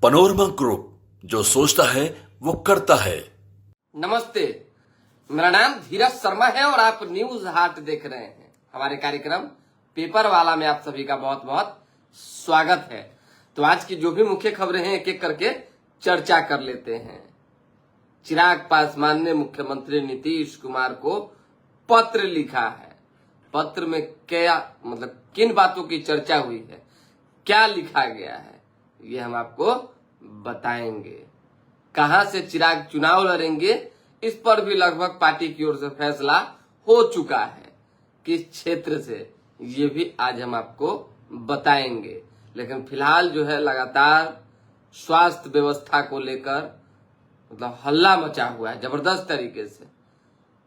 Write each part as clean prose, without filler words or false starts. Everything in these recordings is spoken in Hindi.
पनोरमा ग्रुप, जो सोचता है वो करता है। नमस्ते, मेरा नाम धीरज शर्मा है और आप न्यूज हाट देख रहे हैं। हमारे कार्यक्रम पेपर वाला में आप सभी का बहुत बहुत स्वागत है। तो आज की जो भी मुख्य खबरें हैं एक एक करके चर्चा कर लेते हैं। चिराग पासवान ने मुख्यमंत्री नीतीश कुमार को पत्र लिखा है। पत्र में क्या किन बातों की चर्चा हुई है, क्या लिखा गया है, ये हम आपको बताएंगे। कहां से चिराग चुनाव लड़ेंगे, इस पर भी लगभग पार्टी की ओर से फैसला हो चुका है। किस क्षेत्र से, ये भी आज हम आपको बताएंगे। लेकिन फिलहाल जो है लगातार स्वास्थ्य व्यवस्था को लेकर हल्ला मचा हुआ है जबरदस्त तरीके से।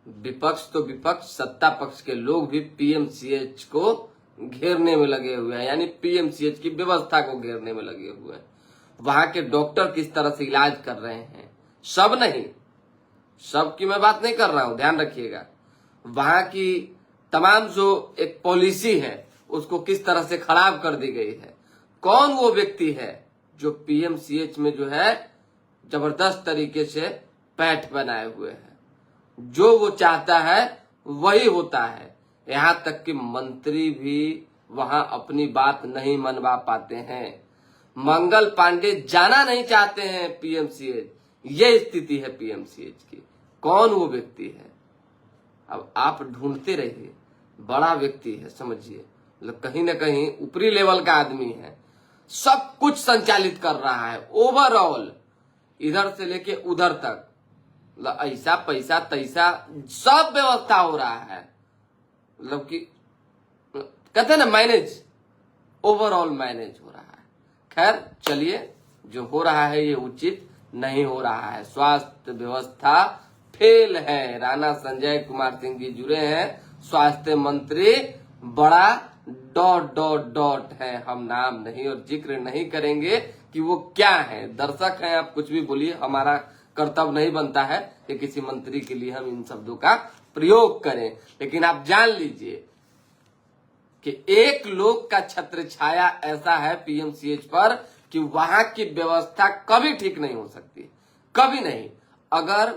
विपक्ष तो विपक्ष, सत्ता पक्ष के लोग भी पीएमसीएच को घेरने में लगे हुए हैं, यानी पीएमसीएच की व्यवस्था को घेरने में लगे हुए हैं। वहां के डॉक्टर किस तरह से इलाज कर रहे हैं, सब नहीं, सब की मैं बात नहीं कर रहा हूं, ध्यान रखिएगा। वहां की तमाम जो एक पॉलिसी है उसको किस तरह से खराब कर दी गई है। कौन वो व्यक्ति है जो पीएमसीएच में जो है जबरदस्त तरीके से पैठ बनाए हुए है, जो वो चाहता है वही होता है। यहां तक कि मंत्री भी वहां अपनी बात नहीं मनवा पाते हैं। मंगल पांडे जाना नहीं चाहते हैं पीएमसीएच, ये स्थिति है पीएमसीएच की। कौन वो व्यक्ति है, अब आप ढूंढते रहिए। बड़ा व्यक्ति है, समझिए, कहीं ना कहीं ऊपरी लेवल का आदमी है, सब कुछ संचालित कर रहा है ओवरऑल, इधर से लेके उधर तक, ऐसा पैसा तैसा सब व्यवस्था हो रहा है। कि कहते हैं ना मैनेज, ओवरऑल मैनेज हो रहा है। खैर चलिए, जो हो रहा है ये उचित नहीं हो रहा है। स्वास्थ्य व्यवस्था फेल है। राणा संजय कुमार सिंह जी जुड़े हैं, स्वास्थ्य मंत्री बड़ा डॉट डॉट डॉट है। हम नाम नहीं और जिक्र नहीं करेंगे कि वो क्या है। दर्शक हैं, आप कुछ भी बोलिए, हमारा कर्तव्य नहीं बनता है कि किसी मंत्री के लिए हम इन शब्दों का प्रयोग करें। लेकिन आप जान लीजिए कि एक लोग का छत्र छाया ऐसा है पीएमसीएच पर कि वहां की व्यवस्था कभी ठीक नहीं हो सकती, कभी नहीं। अगर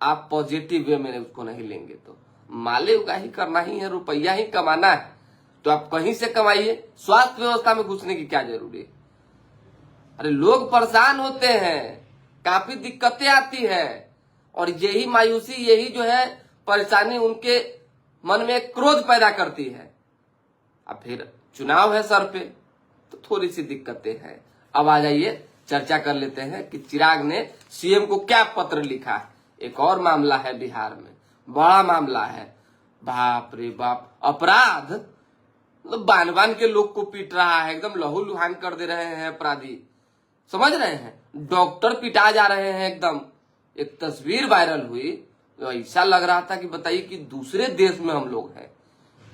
आप पॉजिटिव वे में उसको नहीं लेंगे तो माले उगाही करना ही है, रुपया ही कमाना है, तो आप कहीं से कमाइए। स्वास्थ्य व्यवस्था में घुसने की क्या जरूरी है। अरे लोग परेशान होते हैं, काफी दिक्कतें आती है, और यही मायूसी, यही जो है परेशानी उनके मन में क्रोध पैदा करती है। अब फिर चुनाव है सर पे, तो थोड़ी सी दिक्कतें हैं। अब आ जाइए चर्चा कर लेते हैं कि चिराग ने सीएम को क्या पत्र लिखा है। एक और मामला है बिहार में, बड़ा मामला है। बाप रे बाप, अपराध बांध बांध के लोग को पीट रहा है, एकदम लहू लुहान कर दे रहे हैं अपराधी, समझ रहे हैं। डॉक्टर पिटा जा रहे हैं एकदम। एक तस्वीर वायरल हुई, तो ऐसा लग रहा था कि बताइए कि दूसरे देश में हम लोग हैं।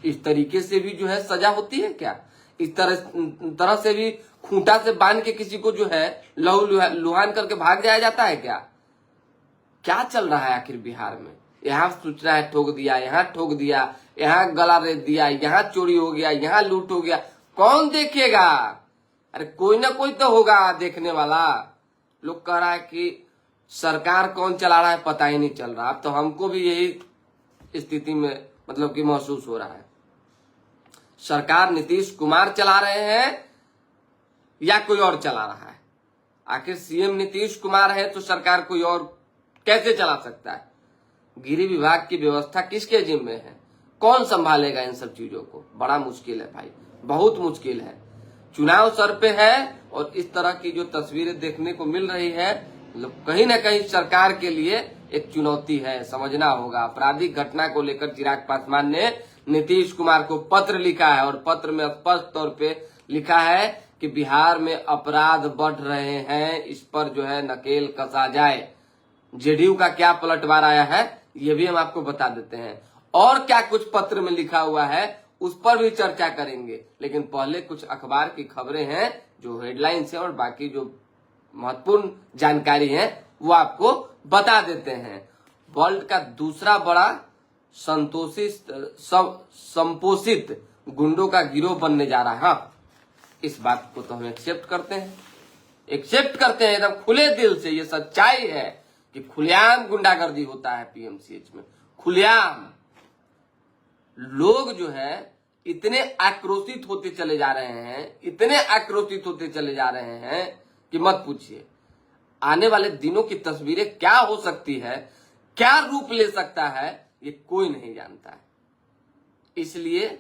इस तरीके से भी जो है सजा होती है क्या? इस तरह से भी खूंटा से बांध के किसी को जो है लहू लुहान करके भाग जाया जाता है क्या? क्या चल रहा है आखिर बिहार में? यहाँ सूचना है ठोक दिया, यहाँ ठोक दिया, यहाँ गला रेत दिया, यहाँ चोरी हो गया, यहाँ लूट हो गया। कौन देखेगा? अरे कोई ना कोई तो होगा देखने वाला। लोग कह रहा है कि सरकार कौन चला रहा है पता ही नहीं चल रहा। अब तो हमको भी यही स्थिति में कि महसूस हो रहा है। सरकार नीतीश कुमार चला रहे हैं या कोई और चला रहा है? आखिर सीएम नीतीश कुमार है तो सरकार कोई और कैसे चला सकता है? गृह विभाग की व्यवस्था किसके जिम्मे है? कौन संभालेगा इन सब चीजों को? बड़ा मुश्किल है भाई, बहुत मुश्किल है। चुनाव सर पे है और इस तरह की जो तस्वीरें देखने को मिल रही है, कहीं ना कहीं सरकार के लिए एक चुनौती है, समझना होगा। आपराधिक घटना को लेकर चिराग पासवान ने नीतीश कुमार को पत्र लिखा है, और पत्र में स्पष्ट तौर पे लिखा है कि बिहार में अपराध बढ़ रहे हैं, इस पर जो है नकेल कसा जाए। जेडीयू का क्या पलटवार आया है ये भी हम आपको बता देते हैं, और क्या कुछ पत्र में लिखा हुआ है उस पर भी चर्चा करेंगे। लेकिन पहले कुछ अखबार की खबरें हैं जो हेडलाइंस है, और बाकी जो महत्वपूर्ण जानकारी है वो आपको बता देते हैं। वर्ल्ड का दूसरा बड़ा संपोषित गुंडों का गिरोह बनने जा रहा है। हाँ, इस बात को तो हम एक्सेप्ट करते हैं। एक्सेप्ट करते हैं एकदम खुले दिल से। ये सच्चाई है कि खुलेआम गुंडागर्दी होता है पीएमसीएच में, खुलेआम। लोग जो है इतने आक्रोशित होते चले जा रहे हैं, इतने आक्रोशित होते चले जा रहे हैं कि मत पूछिए। आने वाले दिनों की तस्वीरें क्या हो सकती है, क्या रूप ले सकता है, ये कोई नहीं जानता है। इसलिए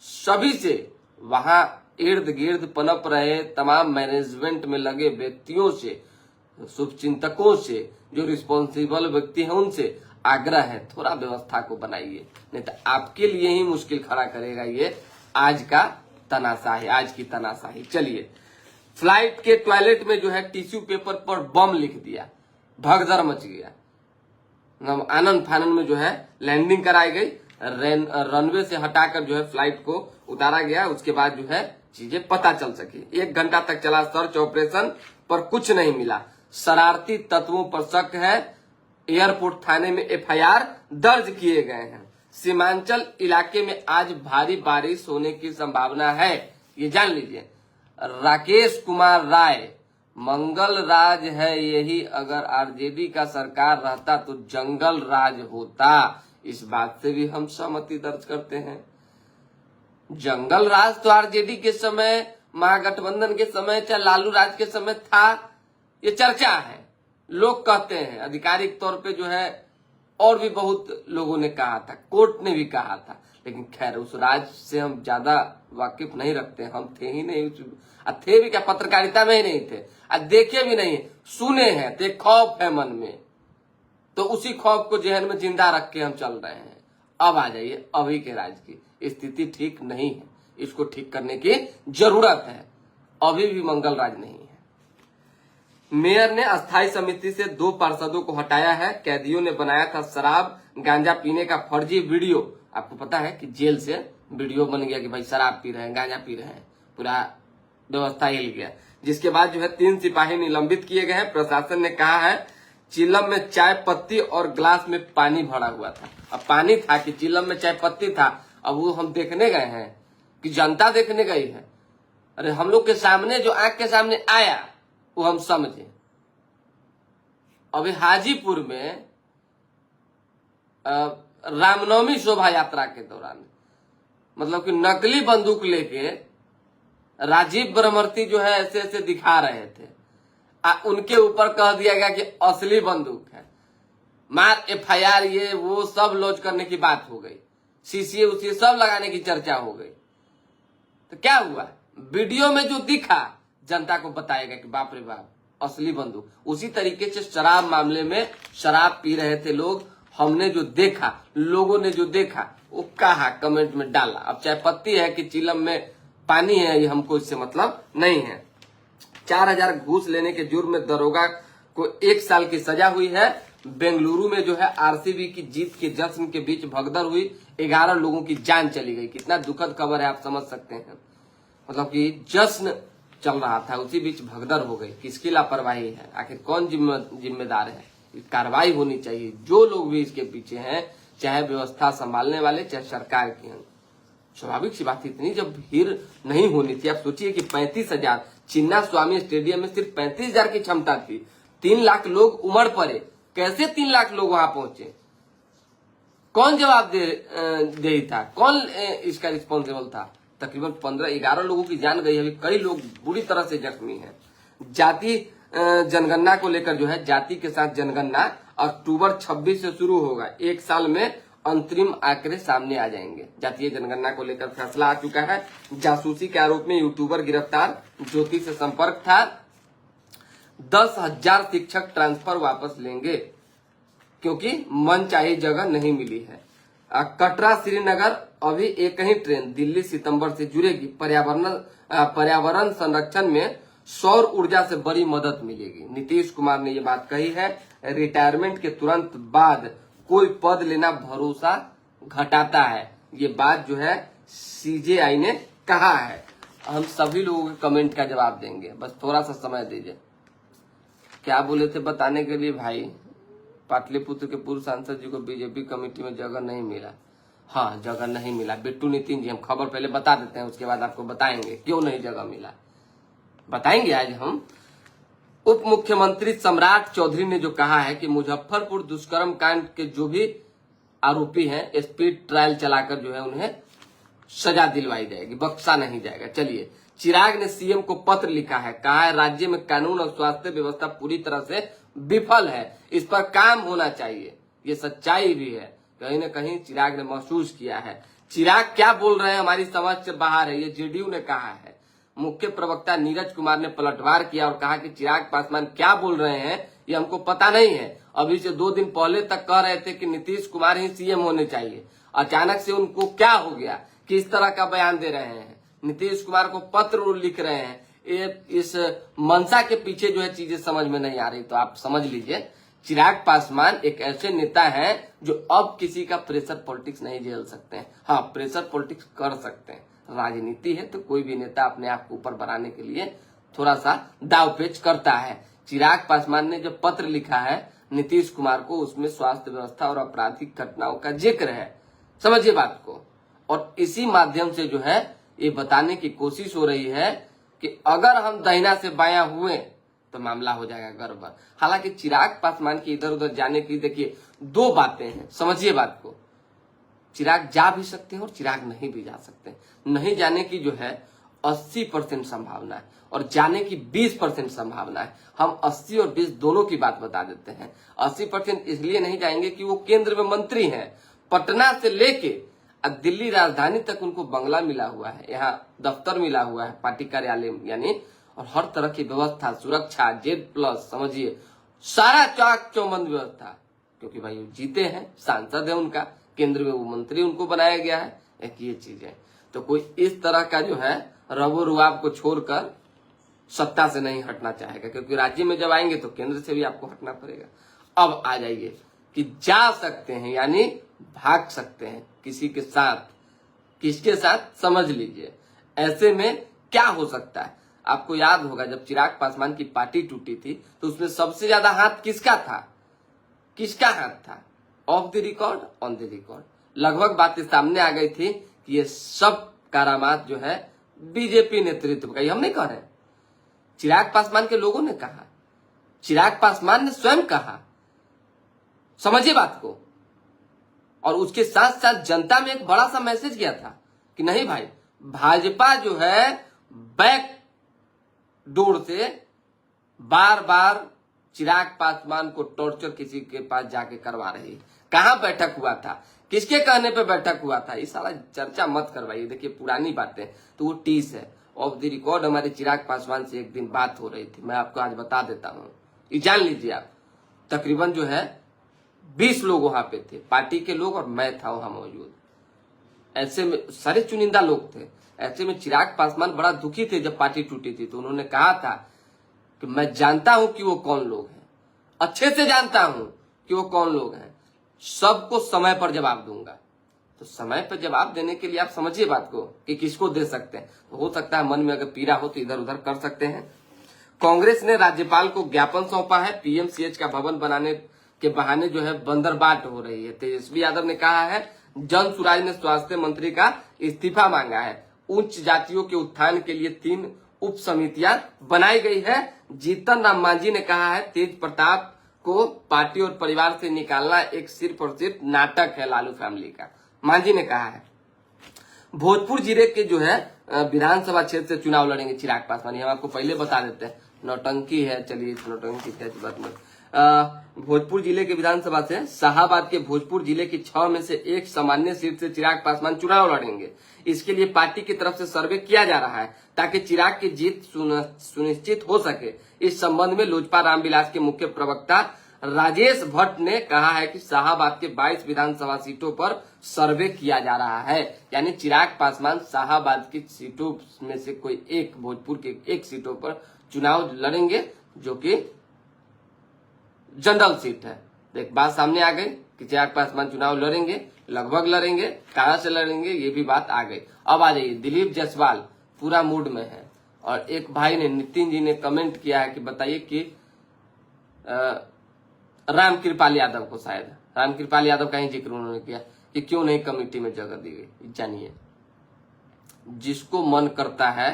सभी से, वहां इर्द गिर्द पनप रहे तमाम मैनेजमेंट में लगे व्यक्तियों से, शुभचिंतकों से, जो रिस्पॉन्सिबल व्यक्ति हैं, उनसे आग्रह है थोड़ा व्यवस्था को बनाइए, नहीं तो आपके लिए ही मुश्किल खड़ा करेगा ये आज का तनाशाही, आज की तनाशाही। चलिए, फ्लाइट के टॉयलेट में जो है टिश्यू पेपर पर बम लिख दिया, भगदड़ मच गया। आनंद फानंद में जो है लैंडिंग कराई गई, रनवे से हटाकर जो है फ्लाइट को उतारा गया। उसके बाद जो है चीजें पता चल सकी। 1 घंटा तक चला सर्च ऑपरेशन, पर कुछ नहीं मिला। शरारती तत्वों पर शक है। एयरपोर्ट थाने में एफआईआर दर्ज किए गए हैं। सीमांचल इलाके में आज भारी बारिश होने की संभावना है, ये जान लीजिए। राकेश कुमार राय, मंगल राज है यही, अगर आरजेडी का सरकार रहता तो जंगल राज होता। इस बात से भी हम सहमति दर्ज करते हैं। जंगल राज तो आरजेडी के समय, महागठबंधन के समय, चाहे लालू राज के समय था, ये चर्चा है। लोग कहते हैं आधिकारिक तौर पे जो है, और भी बहुत लोगों ने कहा था, कोर्ट ने भी कहा था। लेकिन खैर उस राज से हम ज्यादा वाकिफ नहीं रखते, हम थे ही नहीं, थे भी क्या, पत्रकारिता में ही नहीं थे, देखे भी नहीं, सुने हैं, तो खौफ है मन में, तो उसी खौफ को जहन में जिंदा रख के हम चल रहे हैं। अब आ जाइए, अभी के राज की स्थिति ठीक नहीं है, इसको ठीक करने की जरूरत है। अभी भी मंगल राज नहीं है। मेयर ने अस्थायी समिति से 2 पार्षदों को हटाया है। कैदियों ने बनाया था शराब गांजा पीने का फर्जी वीडियो। आपको पता है कि जेल से वीडियो बन गया कि भाई शराब पी रहे हैं, गांजा पी रहे हैं, पूरा व्यवस्था हिल गया। जिसके बाद जो है 3 सिपाही निलंबित किए गए हैं। प्रशासन ने कहा है चिलम में चाय पत्ती और ग्लास में पानी भरा हुआ था। अब पानी था कि चिलम में चाय पत्ती था, अब वो हम देखने गए हैं कि जनता देखने गई है। अरे हम लोग के सामने जो आंख के सामने आया वो हम समझे। अभी हाजीपुर में रामनवमी शोभा यात्रा के दौरान मतलब कि नकली बंदूक लेके राजीव ब्रह्मवर्ती जो है ऐसे ऐसे दिखा रहे थे। उनके ऊपर कह दिया गया कि असली बंदूक है। मार एफआईआर ये वो सब लॉन्च करने की बात हो गई, सीसीए उसी सब लगाने की चर्चा हो गई। तो क्या हुआ, वीडियो में जो दिखा जनता को बताएगा कि बाप रे बाप असली बंदूक। उसी तरीके से शराब मामले में शराब पी रहे थे लोग, हमने जो देखा, लोगों ने जो देखा वो कहा, कमेंट में डाला। अब चाहे पत्ती है कि चिलम में पानी है, ये हमको इससे मतलब नहीं है। 4000 घूस लेने के जुर्म में दरोगा को 1 साल की सजा हुई है। बेंगलुरु में जो है आरसीबी की जीत के जश्न के बीच भगदड़ हुई, 11 लोगों की जान चली गई। कितना दुखद खबर है, आप समझ सकते हैं। मतलब कि जश्न चल रहा था, उसी बीच भगदड़ हो गई। किसकी लापरवाही है, आखिर कौन जिम्मेदार है? कार्रवाई होनी चाहिए। जो लोग भी इसके पीछे हैं, चाहे व्यवस्था संभालने वाले, चाहे सरकार की हैं। स्वाभाविक सी बात, इतनी जब भीड़ नहीं होनी थी। आप सोचिए कि 35,000 चिन्ना स्वामी स्टेडियम में सिर्फ 35,000 की क्षमता थी। 3 लाख लोग उमड़ पड़े। कैसे 3 लाख लोग वहां पहुंचे? कौन जवाब दे था? कौन इसका रिस्पॉन्सिबल था? तकरीबन 15-11 लोगों की जान गई है। अभी कई लोग बुरी तरह से जख्मी हैं। जाति जनगणना को लेकर जो है, जाति के साथ जनगणना अक्टूबर 26 से शुरू होगा। 1 साल में अंतरिम आंकड़े सामने आ जाएंगे। जातीय जनगणना को लेकर फैसला आ चुका है। जासूसी के आरोप में यूट्यूबर गिरफ्तार, ज्योति से संपर्क था। 10,000 शिक्षक ट्रांसफर वापस लेंगे क्योंकि मनचाही जगह नहीं मिली है। कटरा श्रीनगर अभी एक ही ट्रेन दिल्ली सितंबर से जुड़ेगी। पर्यावरण संरक्षण में सौर ऊर्जा से बड़ी मदद मिलेगी। नीतीश कुमार ने ये बात कही है। रिटायरमेंट के तुरंत बाद कोई पद लेना भरोसा घटाता है, ये बात जो है सीजेआई ने कहा है। हम सभी लोगों के कमेंट का जवाब देंगे, बस थोड़ा सा समय दीजिए। क्या बोले थे बताने के लिए भाई? पाटलिपुत्र के पूर्व सांसद जी को बीजेपी कमेटी में जगह नहीं मिला। हाँ, जगह नहीं मिला। बिट्टू नितिन जी, हम खबर पहले बता देते हैं, उसके बाद आपको बताएंगे क्यों नहीं जगह मिला। बताएंगे आज हम। उप मुख्यमंत्री सम्राट चौधरी ने जो कहा है कि मुजफ्फरपुर दुष्कर्म कांड के जो भी आरोपी हैं स्पीड ट्रायल चलाकर जो है उन्हें सजा दिलवाई जाएगी, बख्शा नहीं जाएगा। चलिए, चिराग ने सीएम को पत्र लिखा है, कहा है राज्य में कानून और स्वास्थ्य व्यवस्था पूरी तरह से विफल है, इस पर काम होना चाहिए। ये सच्चाई भी है, कहीं ना कहीं चिराग ने महसूस किया है। चिराग क्या बोल रहे हैं हमारी समझ से बाहर है, ये जेडीयू ने कहा है। मुख्य प्रवक्ता नीरज कुमार ने पलटवार किया और कहा कि चिराग पासवान क्या बोल रहे हैं ये हमको पता नहीं है। अभी से 2 दिन पहले तक कह रहे थे कि नीतीश कुमार ही सीएम होने चाहिए, अचानक से उनको क्या हो गया कि इस तरह का बयान दे रहे हैं, नीतीश कुमार को पत्र लिख रहे हैं। इस मंशा के पीछे जो है चीजें समझ में नहीं आ रही। तो आप समझ लीजिए, चिराग पासवान एक ऐसे नेता हैं जो अब किसी का प्रेशर पॉलिटिक्स नहीं झेल सकते हैं। हाँ, प्रेशर पॉलिटिक्स कर सकते हैं, राजनीति है तो कोई भी नेता अपने आप को ऊपर बढ़ाने के लिए थोड़ा सा दावपेच करता है। चिराग पासवान ने जो पत्र लिखा है नीतीश कुमार को, उसमें स्वास्थ्य व्यवस्था और आपराधिक घटनाओं का जिक्र है, समझिए बात को। और इसी माध्यम से जो है ये बताने की कोशिश हो रही है कि अगर हम दाहिना से बायां हुए तो मामला हो जाएगा गड़बड़। हालांकि चिराग पासवान की इधर उधर जाने की देखिए 2 बातें हैं, समझिए बात को। चिराग जा भी सकते हैं और चिराग नहीं भी जा सकते। नहीं जाने की जो है 80% संभावना है और जाने की 20% संभावना है। हम 80 और 20 दोनों की बात बता देते हैं। 80% इसलिए नहीं जाएंगे कि वो केंद्र में मंत्री हैं, पटना से लेके दिल्ली राजधानी तक उनको बंगला मिला हुआ है, यहाँ दफ्तर मिला हुआ है, पार्टी कार्यालय यानी, और हर तरह की व्यवस्था, सुरक्षा, Z+, समझिए सारा चाक चौबंद व्यवस्था, क्योंकि भाई वो जीते हैं, सांसद है उनका, केंद्र में वो मंत्री उनको बनाया गया है। एक ये चीज है। तो कोई इस तरह का जो है रबो रुआब को छोड़कर सत्ता से नहीं हटना चाहेगा, क्योंकि राज्य में जब आएंगे तो केंद्र से भी आपको हटना पड़ेगा। अब आ जाइए कि जा सकते हैं यानी भाग सकते हैं किसी के साथ, किसके साथ समझ लीजिए। ऐसे में क्या हो सकता है, आपको याद होगा जब चिराग पासवान की पार्टी टूटी थी तो उसमें सबसे ज्यादा हाथ किसका था, किसका हाथ था? Of the record, on the record, लगभग बातें सामने आ गई थी कि ये सब करामात जो है बीजेपी नेतृत्व का। हम नहीं कह रहे, चिराग पासवान के लोगों ने कहा, चिराग पासवान ने स्वयं कहा, समझिए बात को। और उसके साथ साथ जनता में एक बड़ा सा मैसेज गया था कि नहीं भाई, भाजपा जो है बैक डोर से बार बार चिराग पासवान को टॉर्चर किसी के पास जाके करवा रही है। कहां बैठक हुआ था, किसके कहने पे बैठक हुआ था, ये सारा चर्चा मत करवाइए। देखिए पुरानी बातें तो वो टीस है। ऑफ द रिकॉर्ड हमारे चिराग पासवान से एक दिन बात हो रही थी, मैं आपको आज बता देता हूं, ये जान लीजिए आप। तकरीबन जो है 20 लोग वहां पे थे, पार्टी के लोग, और मैं था वहां मौजूद। ऐसे में सारे चुनिंदा लोग थे। ऐसे में चिराग पासवान बड़ा दुखी थे जब पार्टी टूटी थी, तो उन्होंने कहा था कि मैं जानता हूं कि वो कौन लोग हैं, अच्छे से जानता हूं कि वो कौन लोग हैं, सबको समय पर जवाब दूंगा। तो समय पर जवाब देने के लिए आप समझिए बात को कि किसको दे सकते हैं। तो हो सकता है मन में अगर पीड़ा हो तो इधर उधर कर सकते हैं। कांग्रेस ने राज्यपाल को ज्ञापन सौंपा है, पीएमसीएच का भवन बनाने के बहाने जो है बंदरबाट हो रही है। तेजस्वी यादव ने कहा है, जन सुराज ने स्वास्थ्य मंत्री का इस्तीफा मांगा है। उच्च जातियों के उत्थान के लिए 3 उप समितियां बनाई गई है। जीतन राम मांझी ने कहा है, तेज प्रताप को पार्टी और परिवार से निकालना एक सिर्फ और सिर्फ नाटक है लालू फैमिली का, मांझी ने कहा है। भोजपुर जिले के जो है विधानसभा क्षेत्र से चुनाव लड़ेंगे चिराग पासवान, हम आपको पहले बता देते हैं। नौटंकी है, चलिए नौटंकी क्या बात मत। भोजपुर जिले के विधानसभा से शाहाबाद के भोजपुर जिले की 6 में से एक सामान्य सीट से चिराग पासवान चुनाव लड़ेंगे। इसके लिए पार्टी की तरफ से सर्वे किया जा रहा है ताकि चिराग की जीत सुनिश्चित हो सके। इस संबंध में लोजपा रामविलास के मुख्य प्रवक्ता राजेश भट्ट ने कहा है कि शाहाबाद के 22 विधानसभा सीटों पर सर्वे किया जा रहा है, यानी चिराग पासवान शाहाबाद की सीटों में से कोई एक, भोजपुर के एक सीटों पर चुनाव लड़ेंगे, जो कि जनरल सीट है। देख बात सामने आ गई कि चिराग पासवान चुनाव लड़ेंगे, लगभग लड़ेंगे, कहां से लड़ेंगे ये भी बात आ गई। अब आ जाइए, दिलीप जायसवाल पूरा मूड में है। और एक भाई ने, नितिन जी ने कमेंट किया है कि बताइए कि रामकृपाल यादव को, शायद रामकृपाल यादव का ही जिक्र उन्होंने किया कि क्यों नहीं कमेटी में जगह दी गई। जानिए, जिसको मन करता है,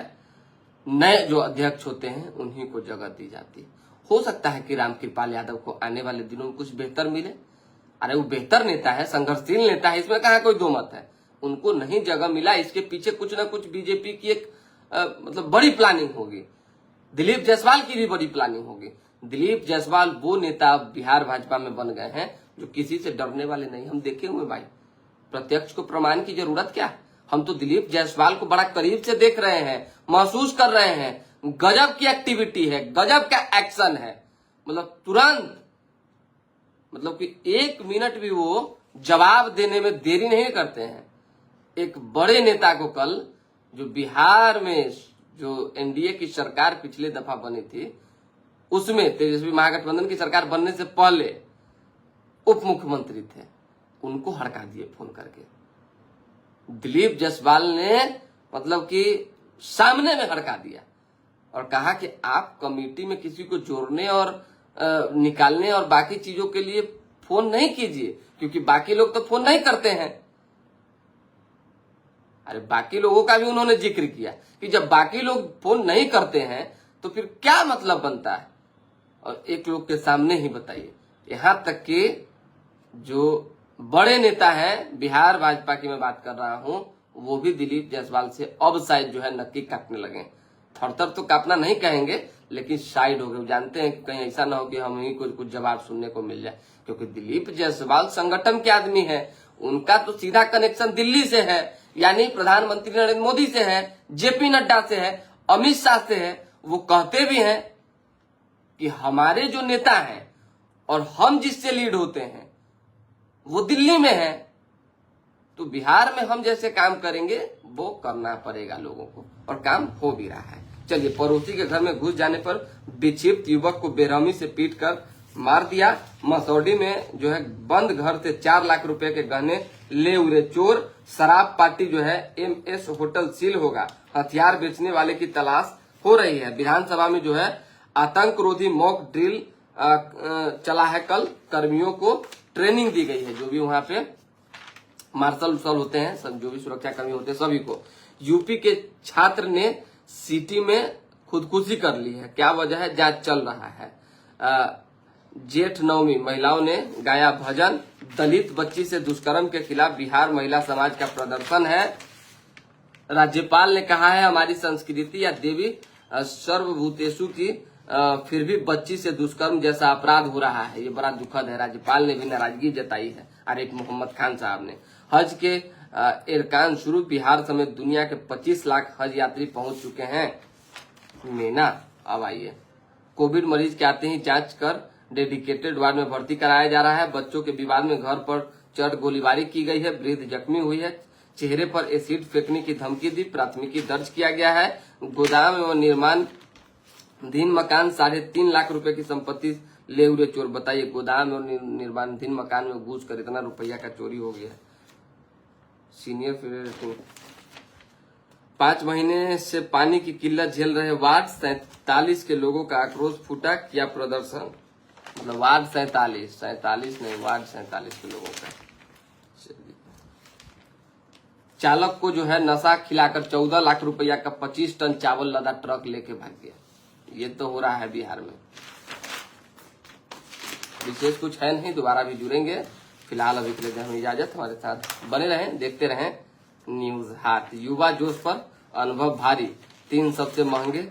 नए जो अध्यक्ष होते हैं उन्हीं को जगह दी जाती है। हो सकता है कि रामकृपाल यादव को आने वाले दिनों में कुछ बेहतर मिले। अरे वो बेहतर नेता है, संघर्षशील नेता है, इसमें कहाँ कोई दो मत है। उनको नहीं जगह मिला, इसके पीछे कुछ ना कुछ बीजेपी की एक मतलब बड़ी प्लानिंग होगी। दिलीप जायसवाल की भी बड़ी प्लानिंग होगी। दिलीप जायसवाल वो नेता बिहार भाजपा में बन गए हैं जो किसी से डरने वाले नहीं। हम देखे हुए भाई, प्रत्यक्ष को प्रमाण की जरूरत क्या। हम तो दिलीप जायसवाल को बड़ा करीब से देख रहे हैं, महसूस कर रहे हैं। गजब की एक्टिविटी है, गजब का एक्शन है। मतलब तुरंत, मतलब कि 1 मिनट भी वो जवाब देने में देरी नहीं करते हैं। एक बड़े नेता को कल, जो बिहार में जो एनडीए की सरकार पिछले दफा बनी थी, उसमें तेजस्वी महागठबंधन की सरकार बनने से पहले उप मुख्यमंत्री थे, उनको हड़का दिए फोन करके। दिलीप जायसवाल ने मतलब कि सामने में हड़का दिया और कहा कि आप कमेटी में किसी को जोड़ने और निकालने और बाकी चीजों के लिए फोन नहीं कीजिए, क्योंकि बाकी लोग तो फोन नहीं करते हैं। अरे बाकी लोगों का भी उन्होंने जिक्र किया कि जब बाकी लोग फोन नहीं करते हैं तो फिर क्या मतलब बनता है। और एक लोग के सामने ही बताइए, यहां तक कि जो बड़े नेता हैं बिहार भाजपा की मैं बात कर रहा हूं, वो भी दिलीप जायसवाल से अब शायद जो है नक्की काटने लगे। थरथर तो काटना नहीं कहेंगे, लेकिन साइड हो गए। जानते हैं कि कहीं ऐसा ना हो कि हम ही को कुछ जवाब सुनने को मिल जाए, क्योंकि दिलीप जायसवाल संगठन के आदमी है। उनका तो सीधा कनेक्शन दिल्ली से है, यानी प्रधानमंत्री नरेंद्र मोदी से है, जेपी नड्डा से है, अमित शाह से है। वो कहते भी हैं कि हमारे जो नेता हैं और हम जिससे लीड होते हैं वो दिल्ली में है, तो बिहार में हम जैसे काम करेंगे वो करना पड़ेगा लोगों को, और काम हो भी रहा है। चलिए, पड़ोसी के घर में घुस जाने पर विक्षिप्त युवक को बेरहमी से पीटकर मार दिया। मसौडी में जो है बंद घर से 4 लाख रुपए के गहने ले उड़े चोर। शराब पार्टी जो है MS होटल सील होगा। हथियार बेचने वाले की तलाश हो रही है। विधानसभा में जो है आतंकरोधी मॉक ड्रिल चला है। कल कर्मियों को ट्रेनिंग दी गई है, जो भी वहां पे मार्शल उर्शल होते हैं, सब जो भी सुरक्षा कर्मी होते हैं सभी को। यूपी के छात्र ने सिटी में खुदकुशी कर ली है, क्या वजह है, जांच चल रहा है। जेठ नवमी महिलाओं ने गाया भजन। दलित बच्ची से दुष्कर्म के खिलाफ बिहार महिला समाज का प्रदर्शन है। राज्यपाल ने कहा है हमारी संस्कृति या देवी सर्वभूतेषु की, फिर भी बच्ची से दुष्कर्म जैसा अपराध हो रहा है, ये बड़ा दुखद है। राज्यपाल ने भी नाराजगी जताई है, आरिफ मोहम्मद खान साहब ने। हज के एरकान शुरू, बिहार समेत दुनिया के 25 लाख हज यात्री पहुंच चुके हैं मीना। अब आइए, कोविड मरीज के आते ही जांच कर डेडिकेटेड वार्ड में भर्ती कराया जा रहा है। बच्चों के विवाद में घर पर चढ़ गोलीबारी की गई है, वृद्ध जख्मी हुई है। चेहरे पर एसिड फेंकने की धमकी दी, प्राथमिकी दर्ज किया गया है। गोदाम एवं निर्माणाधीन मकान 3.5 लाख रुपए की संपत्ति ले हुए चोर। बताइए, गोदाम एवं निर्माणाधीन मकान में घुस कर इतना रुपया का चोरी हो गया है। सीनियर फेडरेटिंग 5 महीने से पानी की किल्लत झेल रहे वार्ड 47 के लोगों का आक्रोश फूटा, किया प्रदर्शन। मतलब वार्ड 47 नहीं, वार्ड 47 के लोगों का। चालक को जो है नशा खिलाकर 14 लाख रुपया का 25 टन चावल लदा ट्रक लेके भाग गया। ये तो हो रहा है बिहार में। विशेष कुछ है नहीं, दोबारा भी जुड़ेंगे। फिलहाल अभी के लिए हमें इजाजत। हमारे साथ बने रहें, देखते रहें न्यूज हाट। युवा जोश पर अनुभव भारी, 3 सबसे महंगे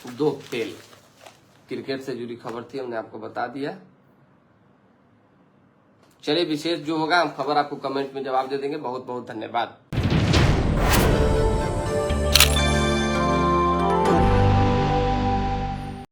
2 फेल। क्रिकेट से जुड़ी खबर थी, हमने आपको बता दिया। चलिए, विशेष जो होगा हम खबर आपको कमेंट में जवाब दे देंगे। बहुत बहुत धन्यवाद।